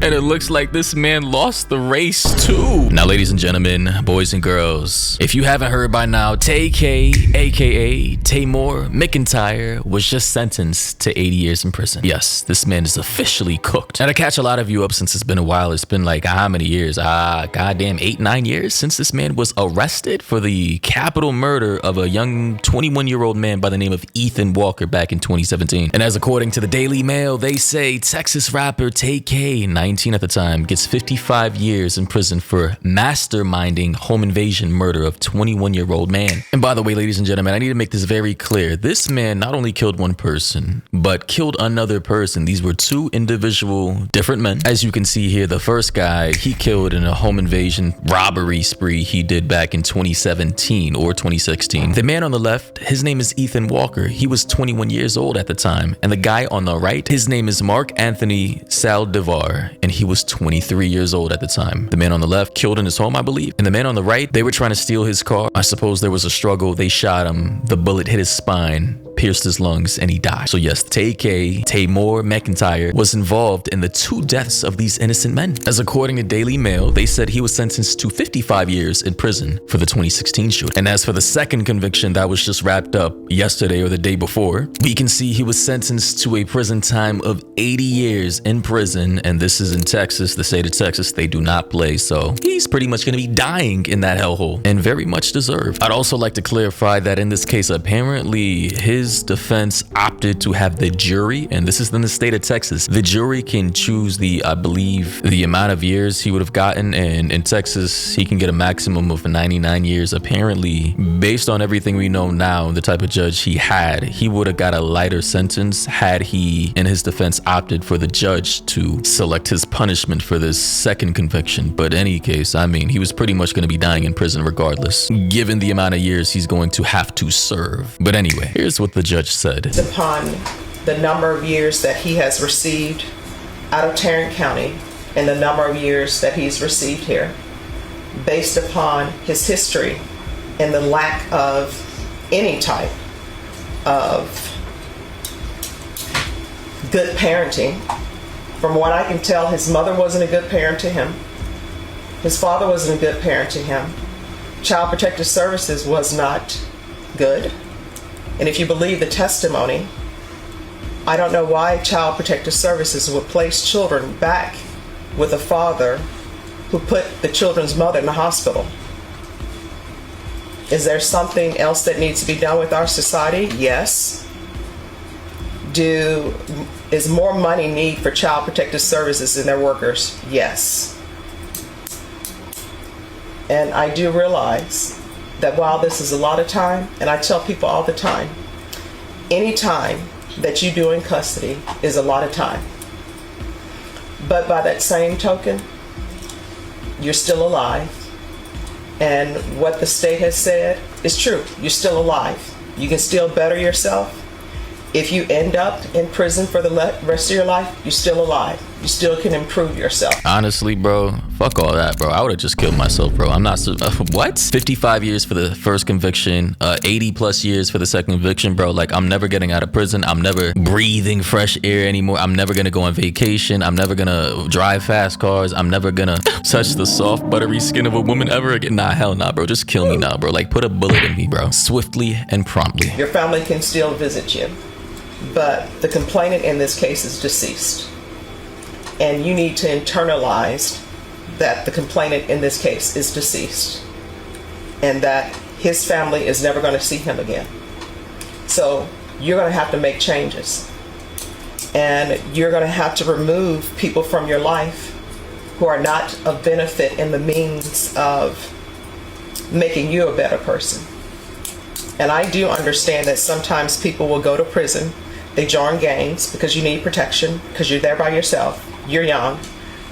And it looks like this man lost the race too. Now, ladies and gentlemen, boys and girls, if you haven't heard by now, Tay-K, aka Tamor McIntyre, was just sentenced to 80 years in prison. Yes, this man is officially cooked. Now, to catch a lot of you up, since it's been a while, it's been like how many years? Goddamn 8-9 years since this man was arrested for the capital murder of a young 21-year-old man by the name of Ethan Walker back in 2017. And as according to the Daily Mail, they say Texas rapper Tay-K, 19 at the time, gets 55 years in prison for masterminding home invasion murder of 21-year-old man. And by the way, ladies and gentlemen, I need to make this very clear. This man not only killed one person, but killed another person. These were two individual different men. As you can see here, the first guy he killed in a home invasion robbery spree he did back in 2017 or 2016. The man on the left, his name is Ethan Walker. He was 21 years old at the time. And the guy on the right, his name is Mark Anthony Saldivar, and he was 23 years old at the time. The man on the left killed in his home, I believe. And the man on the right, they were trying to steal his car. I suppose there was a struggle. They shot him. The bullet hit his spine, pierced his lungs, and he died. So yes, Tay-K, Tamor McIntyre, was involved in the two deaths of these innocent men. As according to Daily Mail, they said he was sentenced to 55 years in prison for the 2016 shooting. And as for the second conviction that was just wrapped up yesterday or the day before, we can see he was sentenced to a prison time of 80 years in prison. And this is in Texas, the state of Texas. They do not play. So he's pretty much going to be dying in that hellhole, and very much deserved. I'd also like to clarify that in this case, apparently his defense opted to have the jury, and this is in the state of Texas. The jury can choose I believe, the amount of years he would have gotten, and in Texas, he can get a maximum of 99 years. Apparently, based on everything we know now, the type of judge he had, he would have got a lighter sentence had he, in his defense, opted for the judge to select his punishment for this second conviction. But in any case, I mean, he was pretty much going to be dying in prison regardless, given the amount of years he's going to have to serve. But anyway, here's what the judge said. Upon the number of years that he has received out of Tarrant County and the number of years that he's received here, based upon his history and the lack of any type of good parenting. From what I can tell, his mother wasn't a good parent to him. His father wasn't a good parent to him. Child Protective Services was not good. And if you believe the testimony, I don't know why Child Protective Services would place children back with a father who put the children's mother in the hospital. Is there something else that needs to be done with our society? Yes. Is more money needed for Child Protective Services and their workers? Yes. And I do realize that while this is a lot of time, and I tell people all the time, any time that you do in custody is a lot of time. But by that same token, you're still alive. And what the state has said is true. You're still alive. You can still better yourself. If you end up in prison for the rest of your life, you're still alive. You still can improve yourself. Honestly, bro, fuck all that, bro. I would have just killed myself, bro. I'm not what? 55 years for the first conviction, 80 plus years for the second conviction, bro. Like, I'm never getting out of prison. I'm never breathing fresh air anymore. I'm never gonna go on vacation. I'm never gonna drive fast cars. I'm never gonna touch the soft, buttery skin of a woman ever again. Nah, hell nah, bro. Just kill me now, bro. Like, put a bullet in me, bro. Swiftly and promptly. Your family can still visit you, but the complainant in this case is deceased. And you need to internalize that the complainant in this case is deceased and that his family is never going to see him again. So you're going to have to make changes. And you're going to have to remove people from your life who are not of benefit in the means of making you a better person. And I do understand that sometimes people will go to prison. They join gangs because you need protection, because you're there by yourself. You're young,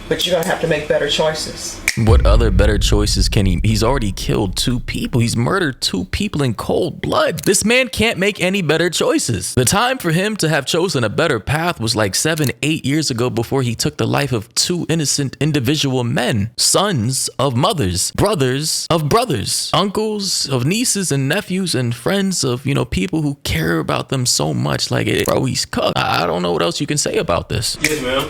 but you're going to have to make better choices. What other better choices can he's already killed 2 people. He's murdered 2 people in cold blood. This man can't make any better choices. The time for him to have chosen a better path was like 7-8 years ago, before he took the life of 2 innocent individual men, sons of mothers, brothers of brothers, uncles of nieces and nephews, and friends of, people who care about them so much. Like, bro, he's cooked. I don't know what else you can say about this. Yes, ma'am.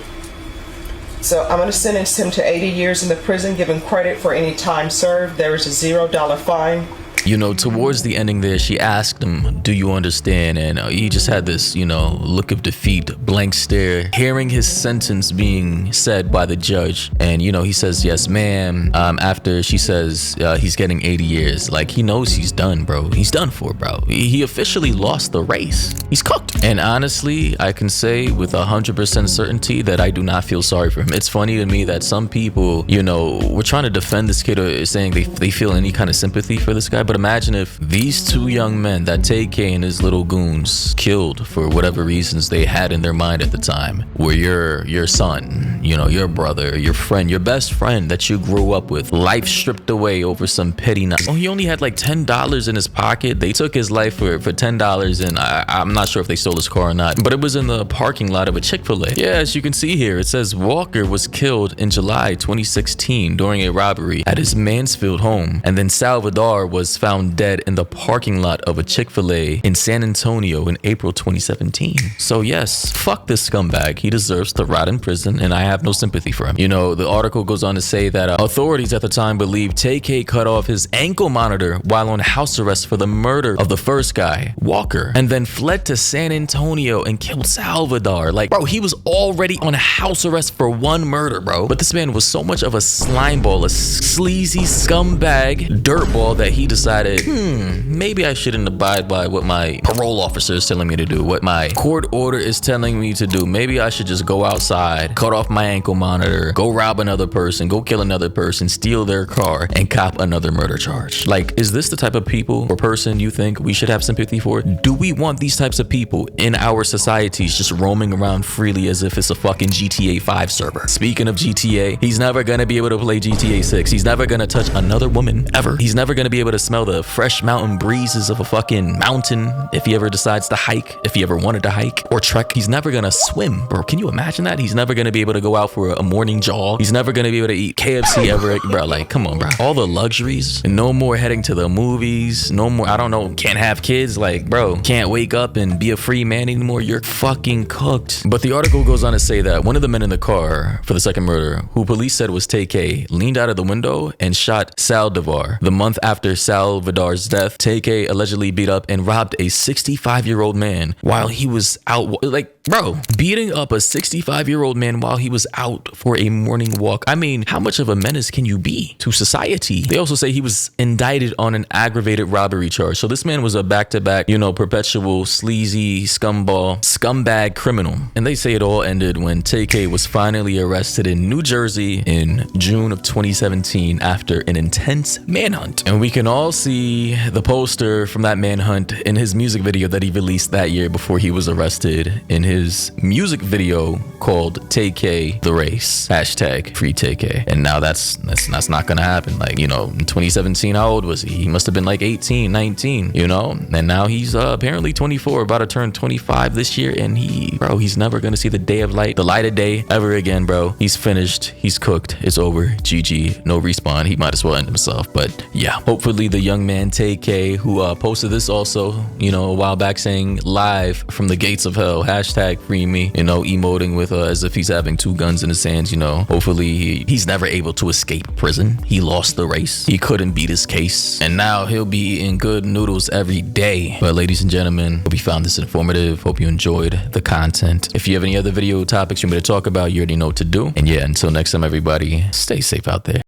So I'm going to sentence him to 80 years in the prison, give him credit for any time served. There is a $0 fine. You know, towards the ending there, she asked him, do you understand? And he just had this, you know, look of defeat, blank stare, hearing his sentence being said by the judge. And, you know, he says, yes, ma'am. After she says he's getting 80 years, like, he knows he's done, bro. He's done for, bro. He officially lost the race. He's cooked. And honestly, I can say with 100% certainty that I do not feel sorry for him. It's funny to me that some people, you know, were trying to defend this kid or saying they feel any kind of sympathy for this guy. But imagine if these two young men that Tay-K and his little goons killed for whatever reasons they had in their mind at the time were your son, you know, your brother, your friend, your best friend that you grew up with, life stripped away over some petty Oh, he only had like $10 in his pocket. They took his life for $10, and I'm not sure if they stole his car or not, but it was in the parking lot of a Chick-fil-A. Yeah, as you can see here, it says Walker was killed in July 2016 during a robbery at his Mansfield home, and then Salvador was found dead in the parking lot of a Chick-fil-A in San Antonio in April 2017. So yes, fuck this scumbag. He deserves to rot in prison, and I have no sympathy for him. You know, the article goes on to say that authorities at the time believed Tay-K cut off his ankle monitor while on house arrest for the murder of the first guy, Walker, and then fled to San Antonio and killed Salvador. Like, bro, he was already on house arrest for one murder, bro. But this man was so much of a slimeball, a sleazy scumbag dirtball that he decided, maybe I shouldn't abide by what my parole officer is telling me to do, what my court order is telling me to do. Maybe I should just go outside, cut off my ankle monitor, go rob another person, go kill another person, steal their car, and cop another murder charge. Like, is this the type of people or person you think we should have sympathy for? Do we want these types of people in our societies just roaming around freely as if it's a fucking GTA 5 server? Speaking of GTA, he's never gonna be able to play GTA 6. He's never gonna touch another woman ever. He's never gonna be able to smell the fresh mountain breezes of a fucking mountain if he ever decides to hike, if he ever wanted to hike or trek. He's never gonna swim, bro. Can you imagine that? He's never gonna be able to go out for a morning jog. He's never gonna be able to eat KFC ever, bro. Like, come on, bro. All the luxuries, and no more heading to the movies, no more, I don't know, can't have kids. Like, bro, can't wake up and be a free man anymore. You're fucking cooked. But the article goes on to say that one of the men in the car for the second murder, who police said was Tay-K, leaned out of the window and shot Salvador. The month after Salvador's death, Tay-K allegedly beat up and robbed a 65-year-old man while he was out. Like, bro, beating up a 65-year-old man while he was out for a morning walk. I mean, how much of a menace can you be to society? They also say he was indicted on an aggravated robbery charge. So this man was a back-to-back, you know, perpetual sleazy scumbag criminal. And they say it all ended when Tay-K was finally arrested in New Jersey in June of 2017 after an intense manhunt. And we can all see the poster from that manhunt in his music video that he released that year before he was arrested, in his music video called Tay-K The Race, hashtag free Tay-K. And now that's not gonna happen. Like, you know, in 2017, how old was he? He must have been like 18, 19, you know? And now he's apparently 24, about to turn 25 this year, and he's never gonna see the light of day ever again, bro. He's finished, he's cooked, it's over, GG, no respawn. He might as well end himself. But yeah, hopefully the young man Tay-K, who posted this also, you know, a while back, saying live from the gates of hell, hashtag free me, you know, emoting with as if he's having two guns in his hands, you know. Hopefully he's never able to escape prison. He lost the race, he couldn't beat his case, and now he'll be eating good noodles every day. But ladies and gentlemen, hope you found this informative, hope you enjoyed the content. If you have any other video topics you want me to talk about, you already know what to do. And yeah, until next time, everybody, stay safe out there.